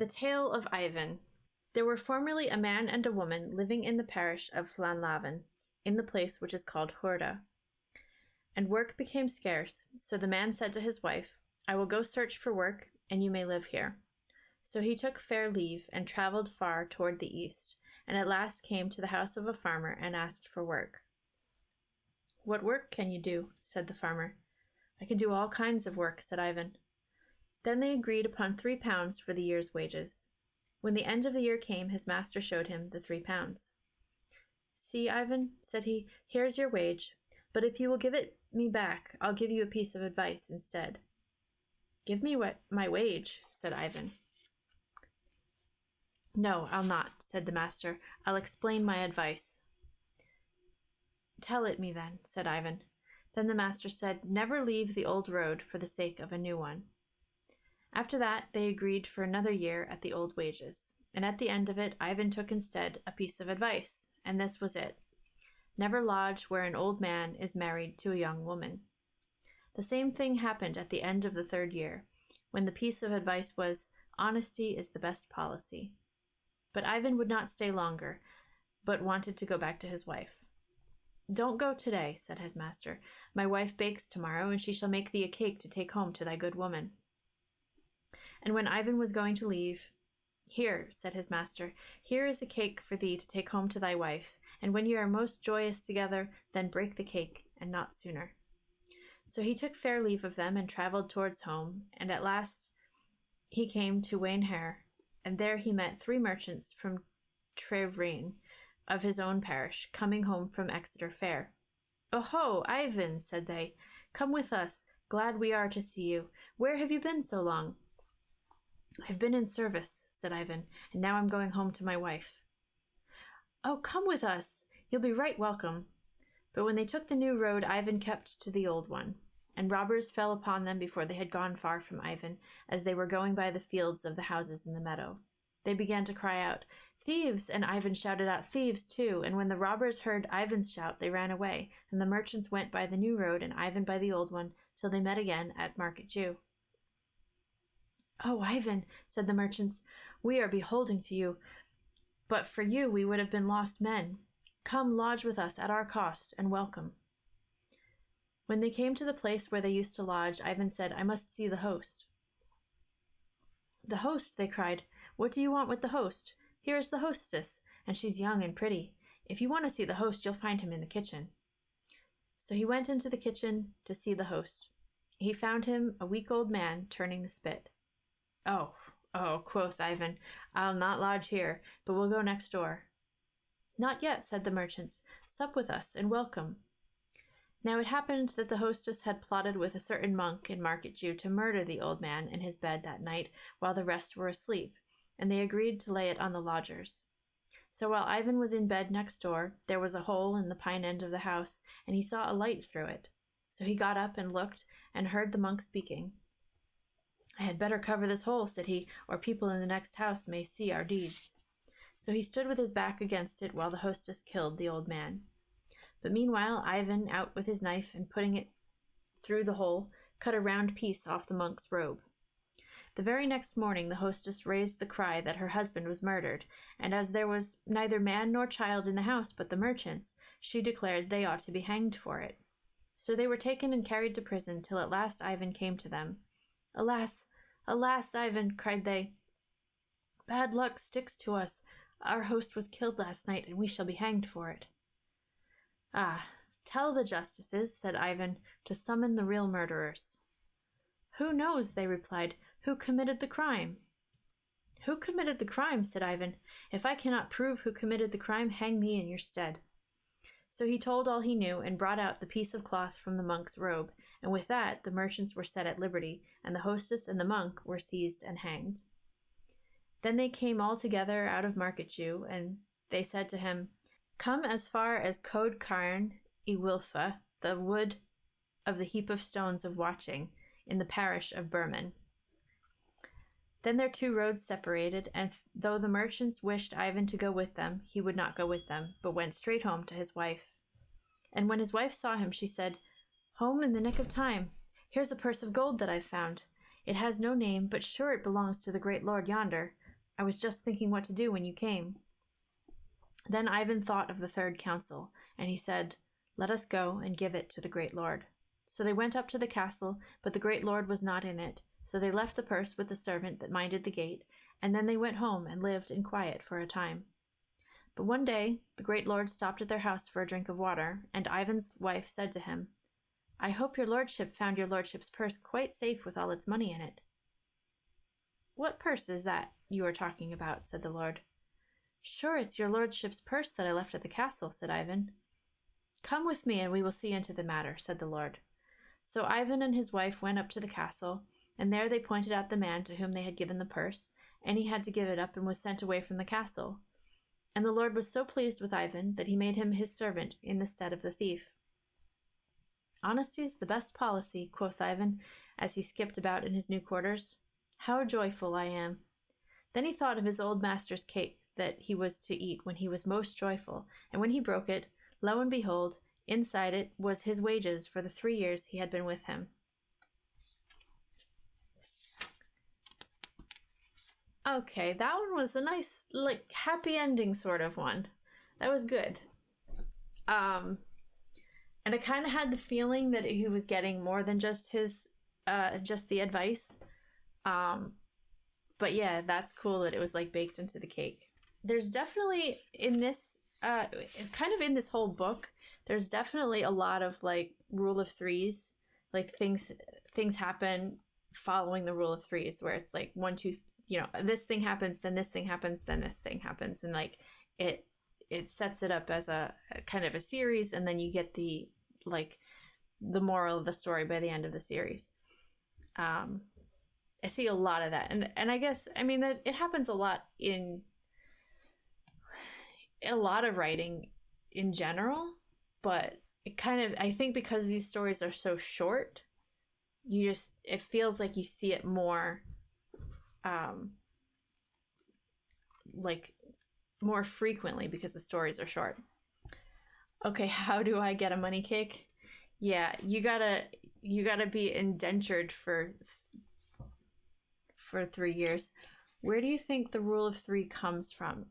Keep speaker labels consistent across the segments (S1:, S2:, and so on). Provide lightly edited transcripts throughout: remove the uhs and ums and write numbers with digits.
S1: The Tale of Ivan. There were formerly a man and a woman living in the parish of Llanlavan, in the place which is called Hwrda. And work became scarce, so the man said to his wife, I will go search for work, and you may live here. So he took fair leave and travelled far toward the east, and at last came to the house of a farmer and asked for work. What work can you do? Said the farmer. I can do all kinds of work, said Ivan. Then they agreed upon 3 pounds for the year's wages. When the end of the year came, his master showed him the 3 pounds. See, Ivan, said he, here's your wage, but if you will give it me back, I'll give you a piece of advice instead. Give me my wage, said Ivan. No, I'll not, said the master. I'll explain my advice. Tell it me then, said Ivan. Then the master said, never leave the old road for the sake of a new one. After that, they agreed for another year at the old wages, and at the end of it, Ivan took instead a piece of advice, and this was it. Never lodge where an old man is married to a young woman. The same thing happened at the end of the 3rd year, when the piece of advice was, honesty is the best policy. But Ivan would not stay longer, but wanted to go back to his wife. Don't go today, said his master. My wife bakes tomorrow, and she shall make thee a cake to take home to thy good woman. And when Ivan was going to leave, Here, said his master, here is a cake for thee to take home to thy wife, and when ye are most joyous together, then break the cake, and not sooner. So he took fair leave of them and travelled towards home, and at last he came to Wainher, and there he met 3 merchants from Trevrain, of his own parish, coming home from Exeter Fair. Oho, Ivan, said they, come with us, glad we are to see you. Where have you been so long? I've been in service, said Ivan, and now I'm going home to my wife. Oh, come with us, you'll be right welcome. But when they took the new road, Ivan kept to the old one, and robbers fell upon them before they had gone far from Ivan, as they were going by the fields of the houses in the meadow. They began to cry out, thieves, and Ivan shouted out, thieves too, and when the robbers heard Ivan's shout, they ran away, and the merchants went by the new road and Ivan by the old one, till they met again at Market Jew. Oh, Ivan, said the merchants, we are beholding to you. But for you we would have been lost men. Come lodge with us at our cost, and welcome. When they came to the place where they used to lodge, Ivan said, I must see the host. The host, they cried. What do you want with the host? Here is the hostess, and she's young and pretty. If you want to see the host, you'll find him in the kitchen. So he went into the kitchen to see the host. He found him a weak old man turning the spit. Oh, quoth Ivan, I'll not lodge here, but we'll go next door. Not yet, said the merchants. Sup with us, and welcome. Now it happened that the hostess had plotted with a certain monk in Market Jew to murder the old man in his bed that night while the rest were asleep, and they agreed to lay it on the lodgers. So while Ivan was in bed next door, there was a hole in the pine end of the house, and he saw a light through it. So he got up and looked, and heard the monk speaking. I had better cover this hole, said he, or people in the next house may see our deeds. So he stood with his back against it while the hostess killed the old man. But meanwhile Ivan, out with his knife and putting it through the hole, cut a round piece off the monk's robe. The very next morning the hostess raised the cry that her husband was murdered, and as there was neither man nor child in the house but the merchants, she declared they ought to be hanged for it. So they were taken and carried to prison, till at last Ivan came to them. Alas, alas, Ivan, cried they. Bad luck sticks to us. Our host was killed last night, and we shall be hanged for it. Ah, tell the justices, said Ivan, to summon the real murderers. Who knows, they replied, who committed the crime? Who committed the crime, said Ivan. If I cannot prove who committed the crime, hang me in your stead. So he told all he knew, and brought out the piece of cloth from the monk's robe, and with that the merchants were set at liberty, and the hostess and the monk were seized and hanged. Then they came all together out of Market Jew, and they said to him, Come as far as Code Carn y Wilfa, the wood of the heap of stones of watching, in the parish of Burman. Then their 2 roads separated, and though the merchants wished Ivan to go with them, he would not go with them, but went straight home to his wife. And when his wife saw him, she said, Home in the nick of time. Here's a purse of gold that I've found. It has no name, but sure it belongs to the great lord yonder. I was just thinking what to do when you came." Then Ivan thought of the third counsel, and he said, "Let us go and give it to the great lord." So they went up to the castle, but the great lord was not in it. So they left the purse with the servant that minded the gate, and then they went home and lived in quiet for a time. But one day the great lord stopped at their house for a drink of water, and Ivan's wife said to him, "I hope your lordship found your lordship's purse quite safe with all its money in it." "What purse is that you are talking about?" said the lord. "Sure, it's your lordship's purse that I left at the castle," said Ivan. "Come with me and we will see into the matter," said the lord. So Ivan and his wife went up to the castle, and there they pointed out the man to whom they had given the purse, and he had to give it up and was sent away from the castle. And the lord was so pleased with Ivan that he made him his servant in the stead of the thief. "Honesty's the best policy," quoth Ivan, as he skipped about in his new quarters. "How joyful I am!" Then he thought of his old master's cake that he was to eat when he was most joyful, and when he broke it, lo and behold, inside it was his wages for the 3 years he had been with him. Okay, that one was a nice, like, happy ending sort of one. That was good. And I kind of had the feeling that he was getting more than just just the advice. But yeah, that's cool that it was like baked into the cake. There's definitely in this kind of in this whole book, there's definitely a lot of like rule of threes, like things happen following the rule of threes, where it's like 1 2, this thing happens, then this thing happens, then this thing happens, and like it sets it up as a kind of a series, and then you get the moral of the story by the end of the series. I see a lot of that, and I guess, I mean, that it happens a lot in a lot of writing in general, but it kind of, I think because these stories are so short, it feels like you see it more like more frequently because the stories are short. Okay, how do I get a money kick? Yeah, you gotta be indentured for 3 years. Where do you think the rule of 3 comes from?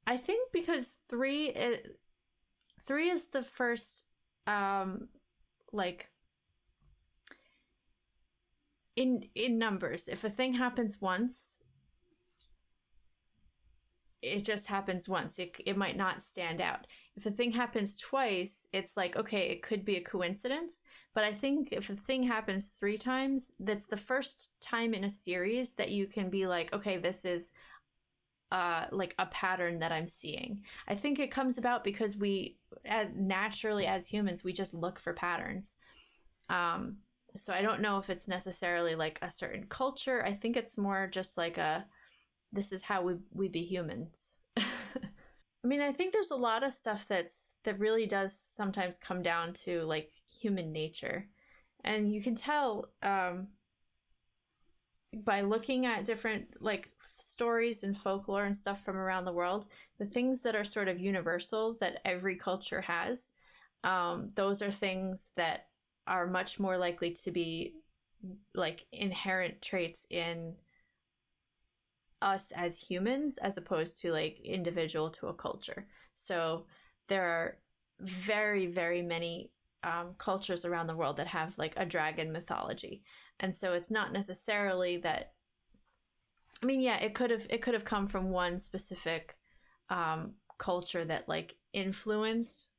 S1: I think because 3 is the first, like, in numbers. If a thing happens once, it just happens once. It might not stand out. If a thing happens twice, it's like, okay, it could be a coincidence. But I think if a thing happens 3 times, that's the first time in a series that you can be like, okay, this is like a pattern that I'm seeing. I think it comes about because we, naturally as humans, we just look for patterns. So I don't know if it's necessarily like a certain culture. I think it's more just like this is how we be humans. I mean, I think there's a lot of stuff that really does sometimes come down to like human nature, and you can tell by looking at different like stories and folklore and stuff from around the world, the things that are sort of universal that every culture has, those are things that are much more likely to be like inherent traits in us as humans as opposed to like individual to a culture. So there are very, very many cultures around the world that have like a dragon mythology, and so it's not necessarily that, I mean, yeah, it could have come from one specific culture that like influenced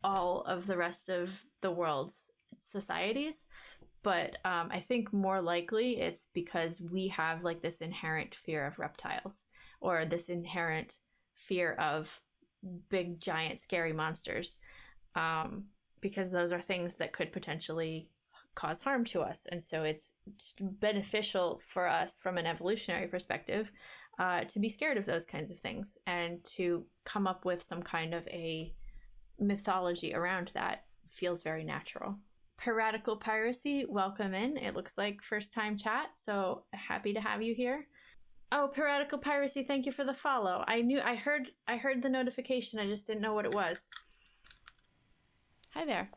S1: all of the rest of the world's societies, but I think more likely it's because we have like this inherent fear of reptiles, or this inherent fear of big, giant, scary monsters, because those are things that could potentially cause harm to us. And so it's beneficial for us from an evolutionary perspective to be scared of those kinds of things and to come up with some kind of a mythology around that feels very natural. Piratical Piracy, welcome in. It looks like first time chat, so happy to have you here. Oh, Piratical Piracy, thank you for the follow. I heard the notification, I just didn't know what it was. Hi there.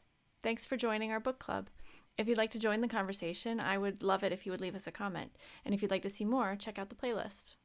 S1: Thanks for joining our book club. If you'd like to join the conversation, I would love it if you would leave us a comment. And if you'd like to see more, check out the playlist.